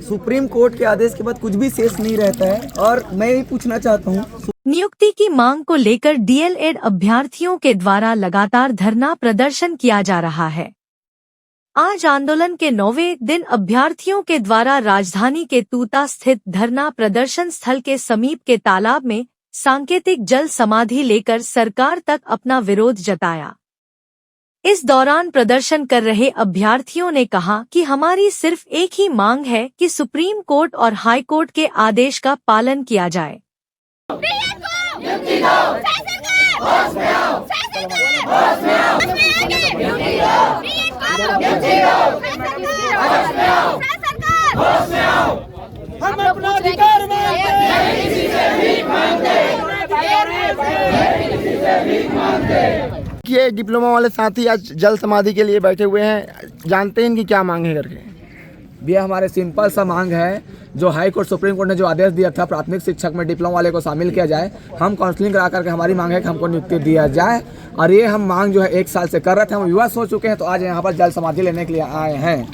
Supreme court के आदेश के बाद कुछ भी शेष नहीं रहता है और मैं ये पूछना चाहता हूँ। नियुक्ति की मांग को लेकर डीएलएड अभ्यर्थियों के द्वारा लगातार धरना प्रदर्शन किया जा रहा है। आज आंदोलन के 9वें दिन अभ्यर्थियों के द्वारा राजधानी के तूता स्थित धरना प्रदर्शन स्थल के समीप के तालाब में सांकेतिक जल समाधि लेकर सरकार तक अपना विरोध जताया। इस दौरान प्रदर्शन कर रहे अभ्यर्थियों ने कहा कि हमारी सिर्फ एक ही मांग है कि सुप्रीम कोर्ट और हाई कोर्ट के आदेश का पालन किया जाए। हम अपना अधिकार ये डिप्लोमा वाले साथी आज जल समाधि के लिए बैठे हुए हैं, जानते हैं इनकी क्या मांग है करके। भैया हमारे सिंपल सा मांग है, जो हाई कोर्ट सुप्रीम कोर्ट ने जो आदेश दिया था प्राथमिक शिक्षक में डिप्लोमा वाले को शामिल किया जाए, हम काउंसलिंग करा करके हमारी मांग है कि हमको नियुक्ति दिया जाए। और ये हम मांग जो है 1 साल से कर रहे थे, हम विवाद हो चुके हैं, तो आज यहाँ पर जल समाधि लेने के लिए आए हैं।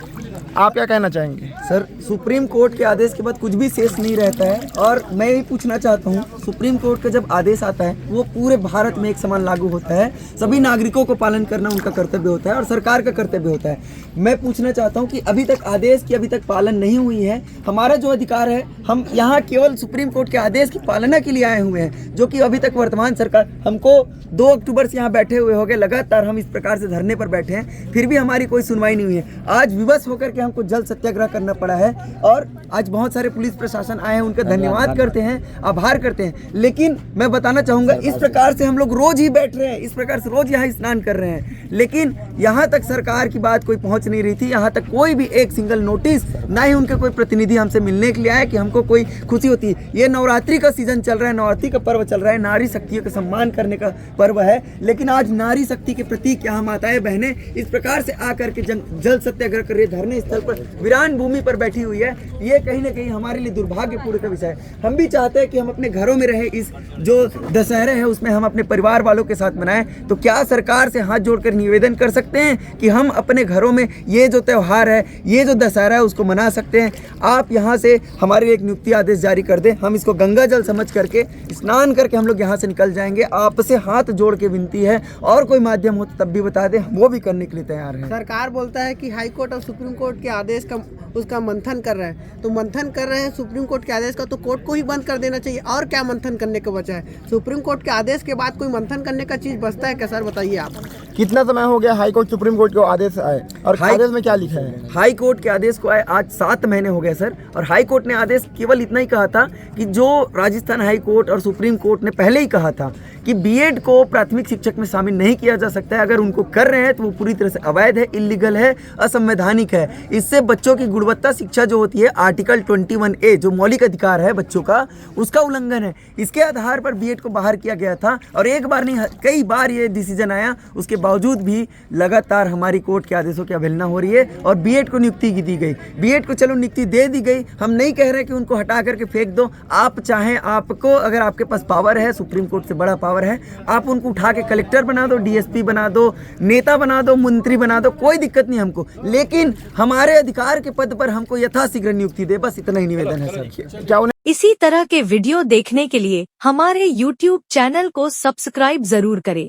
आप क्या कहना चाहेंगे? सर, सुप्रीम कोर्ट के आदेश के बाद कुछ भी शेष नहीं रहता है और मैं ये पूछना चाहता हूँ, सुप्रीम कोर्ट का जब आदेश आता है वो पूरे भारत में एक समान लागू होता है, सभी नागरिकों को पालन करना उनका कर्तव्य होता है और सरकार का कर्तव्य होता है। मैं पूछना चाहता हूँ कि अभी तक आदेश की अभी तक पालन नहीं हुई है। हमारा जो अधिकार है, हम यहाँ केवल सुप्रीम कोर्ट के आदेश की पालना के लिए आए हुए हैं, जो कि अभी तक वर्तमान सरकार, हमको 2 अक्टूबर से यहाँ बैठे हुए हो गए, लगातार हम इस प्रकार से धरने पर बैठे हैं, फिर भी हमारी कोई सुनवाई नहीं हुई है। आज विवश होकर के हमको जल सत्याग्रह करना पड़ा है और आज बहुत सारे पुलिस प्रशासन आए हैं, उनका धन्यवाद करते हैं, आभार करते हैं। लेकिन मैं बताना चाहूँगा, इस प्रकार से हम लोग रोज ही बैठ रहे हैं, इस प्रकार से रोज यहाँ स्नान कर रहे हैं, लेकिन यहाँ तक सरकार की बात कोई पहुँच नहीं रही थी। यहाँ तक कोई भी एक सिंगल नोटिस, ना ही उनके कोई प्रतिनिधि हमसे मिलने के लिए आए कि हमको कोई खुशी होती है। ये नवरात्रि का सीजन चल रहा है, नवरात्रि का पर्व चल रहा है, नारी शक्तियों का सम्मान करने का पर्व है, लेकिन आज नारी शक्ति के प्रतीक यहाँ माताएं बहनें इस प्रकार से आकर के जल सत्याग्रह कर रही, धरने स्थल पर वीरान भूमि पर बैठी हुई है। ये कहीं ना कहीं हमारे लिए दुर्भाग्यपूर्ण का विषय है। हम भी चाहते हैं कि हम अपने घरों में रहे, इस जो दशहरे है उसमें हम अपने परिवार वालों के साथ मनाएं। तो क्या सरकार से हाथ जोड़कर निवेदन कर सकते हैं कि हम अपने घरों में ये जो त्यौहार है, ये जो दशहरा है, उसको मना सकते हैं। आप यहाँ से हमारे लिए एक नियुक्ति आदेश जारी कर दें, हम इसको गंगा जल समझ करके स्नान करके हम लोग यहाँ से निकल जाएंगे। आपसे हाथ जोड़ के विनती है, और कोई माध्यम हो तो तब भी बता दें, वो भी करने के लिए तैयार है। सरकार बोलता है कि हाई कोर्ट और सुप्रीम कोर्ट के आदेश का उसका मंथन कर रहे हैं, तो मंथन कर रहे हैं सुप्रीम कोर्ट के आदेश का, तो कोर्ट को ही बंद कर देना चाहिए। और क्या मंथन करने को बचा है? सुप्रीम कोर्ट के आदेश के बाद कोई मंथन करने का चीज बचता है क्या सर, बताइए आप। कितना समय हो गया हाई कोर्ट सुप्रीम कोर्ट को आदेश आए, और आदेश में क्या लिखा है? हाई कोर्ट के आदेश को आए आज 7 महीने हो गए सर, और हाई कोर्ट ने आदेश केवल इतना ही कहा था कि जो राजस्थान हाई कोर्ट और सुप्रीम कोर्ट ने पहले ही कहा था कि बीएड को प्राथमिक शिक्षक में शामिल नहीं किया जा सकता है। अगर उनको कर रहे हैं तो वो पूरी तरह से अवैध है, इलीगल है, असंवैधानिक है। इससे बच्चों की गुणवत्ता शिक्षा जो होती है, आर्टिकल 21A जो मौलिक अधिकार है बच्चों का, उसका उल्लंघन है। इसके आधार पर बीएड को बाहर किया गया था, और एक बार नहीं कई बार ये डिसीजन आया। उसके बावजूद भी लगातार हमारी कोर्ट के आदेशों की अवहेलना हो रही है और बीएड को नियुक्ति दी गई। बीएड को चलो नियुक्ति दे दी गई, हम नहीं कह रहे कि उनको हटा करके फेंक दो। आप चाहें, आपको अगर आपके पास पावर है, सुप्रीम कोर्ट से बड़ा पावर है, आप उनको उठा के कलेक्टर बना दो, डीएसपी बना दो, नेता बना दो, मंत्री बना दो, कोई दिक्कत नहीं हमको, लेकिन हमारे अधिकार के पद पर हमको यथाशीघ्र नियुक्ति दे, बस इतना ही निवेदन है सर। क्या इसी तरह के वीडियो देखने के लिए हमारे YouTube चैनल को सब्सक्राइब जरूर करें।